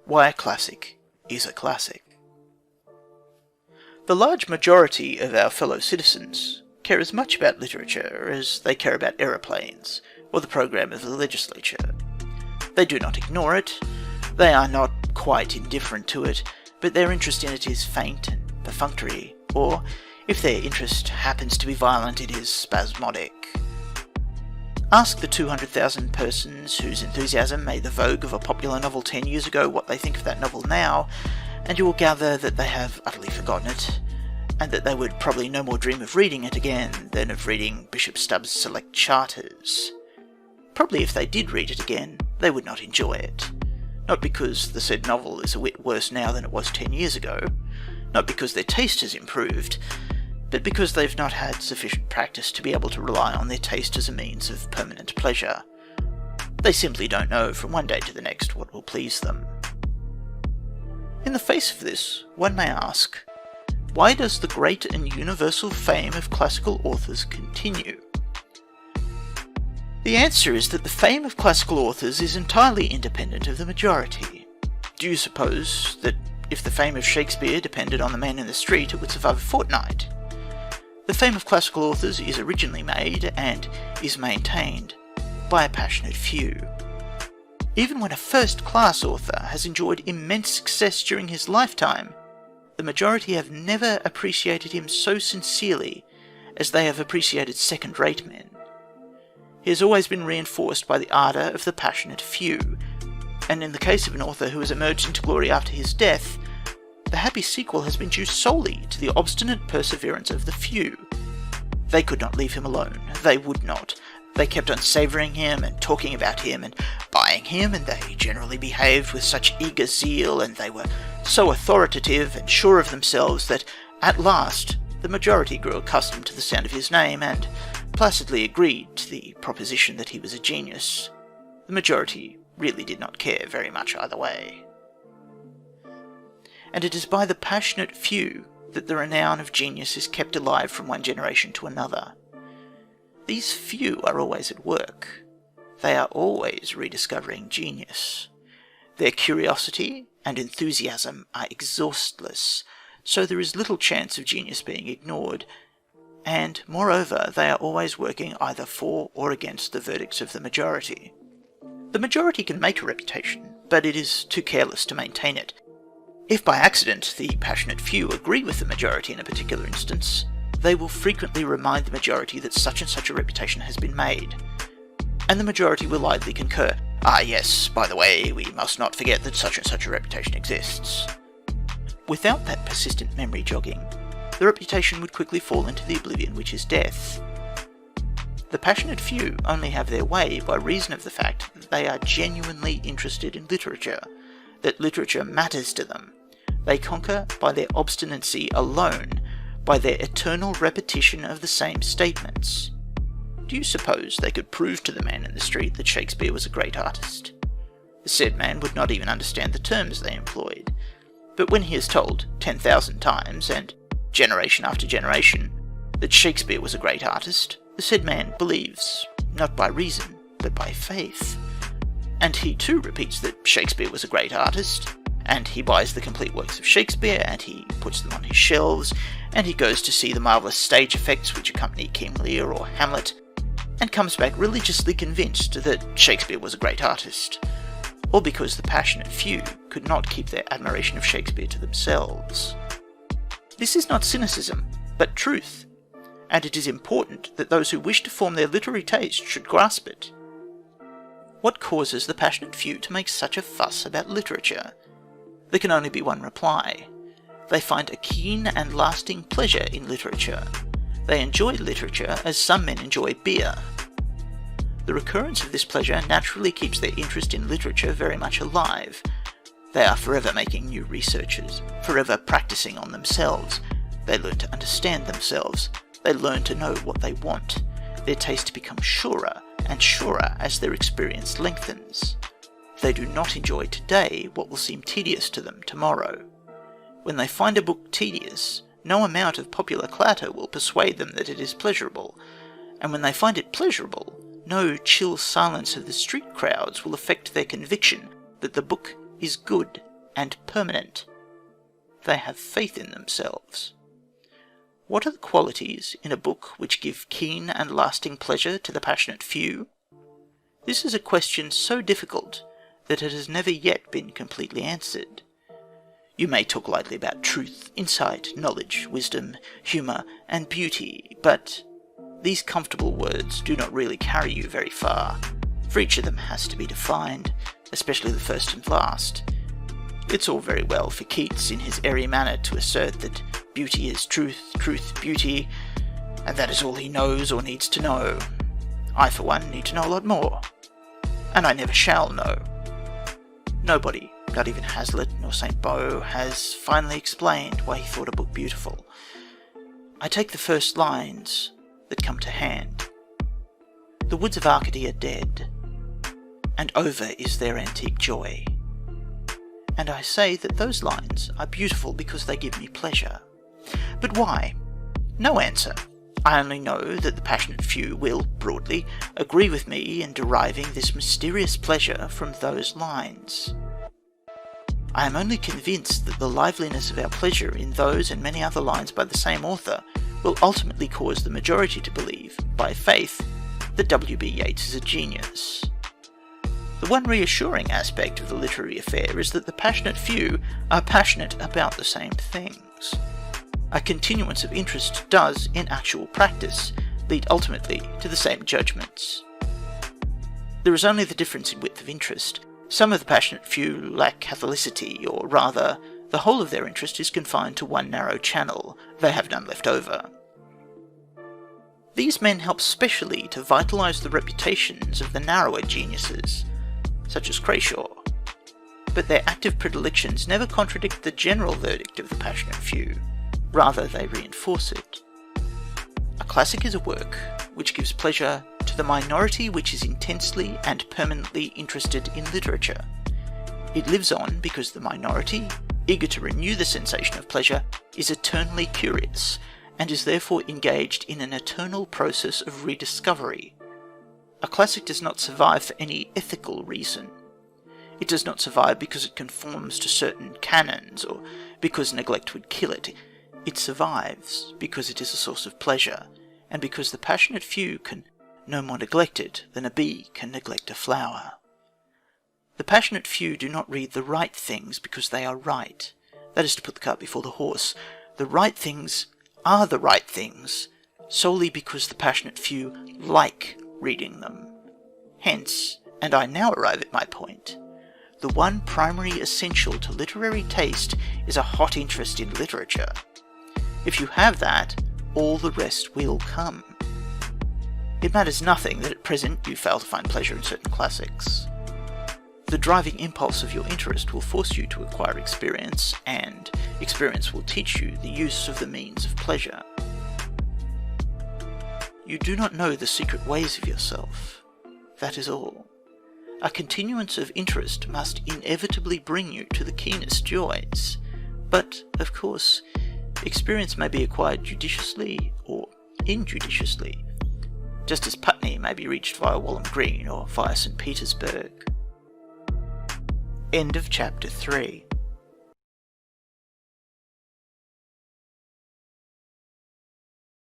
why a classic is a classic. The large majority of our fellow citizens care as much about literature as they care about aeroplanes or the program of the legislature. They do not ignore it, they are not quite indifferent to it, but their interest in it is faint and perfunctory, or, if their interest happens to be violent, it is spasmodic. Ask the 200,000 persons whose enthusiasm made the vogue of a popular novel 10 years ago what they think of that novel now, and you will gather that they have utterly forgotten it, and that they would probably no more dream of reading it again than of reading Bishop Stubbs' Select Charters. Probably if they did read it again, they would not enjoy it. Not because the said novel is a whit worse now than it was 10 years ago, not because their taste has improved, but because they've not had sufficient practice to be able to rely on their taste as a means of permanent pleasure. They simply don't know from one day to the next what will please them. In the face of this, one may ask, why does the great and universal fame of classical authors continue? The answer is that the fame of classical authors is entirely independent of the majority. Do you suppose that if the fame of Shakespeare depended on the man in the street, it would survive a fortnight? The fame of classical authors is originally made, and is maintained, by a passionate few. Even when a first-class author has enjoyed immense success during his lifetime, the majority have never appreciated him so sincerely as they have appreciated second-rate men. He has always been reinforced by the ardour of the passionate few, and in the case of an author who has emerged into glory after his death, the happy sequel has been due solely to the obstinate perseverance of the few. They could not leave him alone. They would not. They kept on savouring him, and talking about him, and buying him, and they generally behaved with such eager zeal, and they were so authoritative and sure of themselves that, at last, the majority grew accustomed to the sound of his name, and placidly agreed to the proposition that he was a genius. The majority really did not care very much either way. And it is by the passionate few that the renown of genius is kept alive from one generation to another. These few are always at work. They are always rediscovering genius. Their curiosity and enthusiasm are exhaustless, so there is little chance of genius being ignored, and, moreover, they are always working either for or against the verdicts of the majority. The majority can make a reputation, but it is too careless to maintain it. If by accident the passionate few agree with the majority in a particular instance, they will frequently remind the majority that such and such a reputation has been made, and the majority will idly concur, "Ah yes, by the way, we must not forget that such and such a reputation exists." Without that persistent memory jogging, the reputation would quickly fall into the oblivion which is death. The passionate few only have their way by reason of the fact that they are genuinely interested in literature, that literature matters to them. They conquer by their obstinacy alone, by their eternal repetition of the same statements. Do you suppose they could prove to the man in the street that Shakespeare was a great artist? The said man would not even understand the terms they employed, but when he is told 10,000 times, and generation after generation, that Shakespeare was a great artist, the said man believes, not by reason, but by faith. And he too repeats that Shakespeare was a great artist, and he buys the complete works of Shakespeare, and he puts them on his shelves, and he goes to see the marvellous stage effects which accompany King Lear or Hamlet, and comes back religiously convinced that Shakespeare was a great artist, all because the passionate few could not keep their admiration of Shakespeare to themselves. This is not cynicism, but truth, and it is important that those who wish to form their literary taste should grasp it. What causes the passionate few to make such a fuss about literature? There can only be one reply. They find a keen and lasting pleasure in literature. They enjoy literature as some men enjoy beer. The recurrence of this pleasure naturally keeps their interest in literature very much alive. They are forever making new researches, forever practicing on themselves. They learn to understand themselves. They learn to know what they want. Their taste becomes surer and surer as their experience lengthens. They do not enjoy today what will seem tedious to them tomorrow. When they find a book tedious, no amount of popular clatter will persuade them that it is pleasurable, and when they find it pleasurable, no chill silence of the street crowds will affect their conviction that the book is good and permanent. They have faith in themselves. What are the qualities in a book which give keen and lasting pleasure to the passionate few? This is a question so difficult that it has never yet been completely answered. You may talk lightly about truth, insight, knowledge, wisdom, humour, and beauty, but these comfortable words do not really carry you very far, for each of them has to be defined, especially the first and last. It's all very well for Keats in his airy manner to assert that beauty is truth, truth beauty, and that is all he knows or needs to know. I, for one, need to know a lot more, and I never shall know. Nobody, not even Hazlitt nor St. Beau, has finally explained why he thought a book beautiful. I take the first lines that come to hand. The woods of Arcady are dead, and over is their antique joy. And I say that those lines are beautiful because they give me pleasure. But why? No answer. I only know that the passionate few will, broadly, agree with me in deriving this mysterious pleasure from those lines. I am only convinced that the liveliness of our pleasure in those and many other lines by the same author will ultimately cause the majority to believe, by faith, that W.B. Yeats is a genius. The one reassuring aspect of the literary affair is that the passionate few are passionate about the same things. A continuance of interest does, in actual practice, lead ultimately to the same judgments. There is only the difference in width of interest. Some of the passionate few lack catholicity, or rather, the whole of their interest is confined to one narrow channel. They have none left over. These men help specially to vitalise the reputations of the narrower geniuses, such as Crashaw, but their active predilections never contradict the general verdict of the passionate few. Rather, they reinforce it. A classic is a work which gives pleasure to the minority which is intensely and permanently interested in literature. It lives on because the minority, eager to renew the sensation of pleasure, is eternally curious, and is therefore engaged in an eternal process of rediscovery. A classic does not survive for any ethical reason. It does not survive because it conforms to certain canons, or because neglect would kill it. It survives because it is a source of pleasure, and because the passionate few can no more neglect it than a bee can neglect a flower. The passionate few do not read the right things because they are right. That is to put the cart before the horse. The right things are the right things solely because the passionate few like reading them. Hence, and I now arrive at my point, the one primary essential to literary taste is a hot interest in literature. If you have that, all the rest will come. It matters nothing that at present you fail to find pleasure in certain classics. The driving impulse of your interest will force you to acquire experience, and experience will teach you the use of the means of pleasure. You do not know the secret ways of yourself. That is all. A continuance of interest must inevitably bring you to the keenest joys. But, of course, experience may be acquired judiciously or injudiciously, just as Putney may be reached via Walham Green or via St. Petersburg. End of Chapter 3.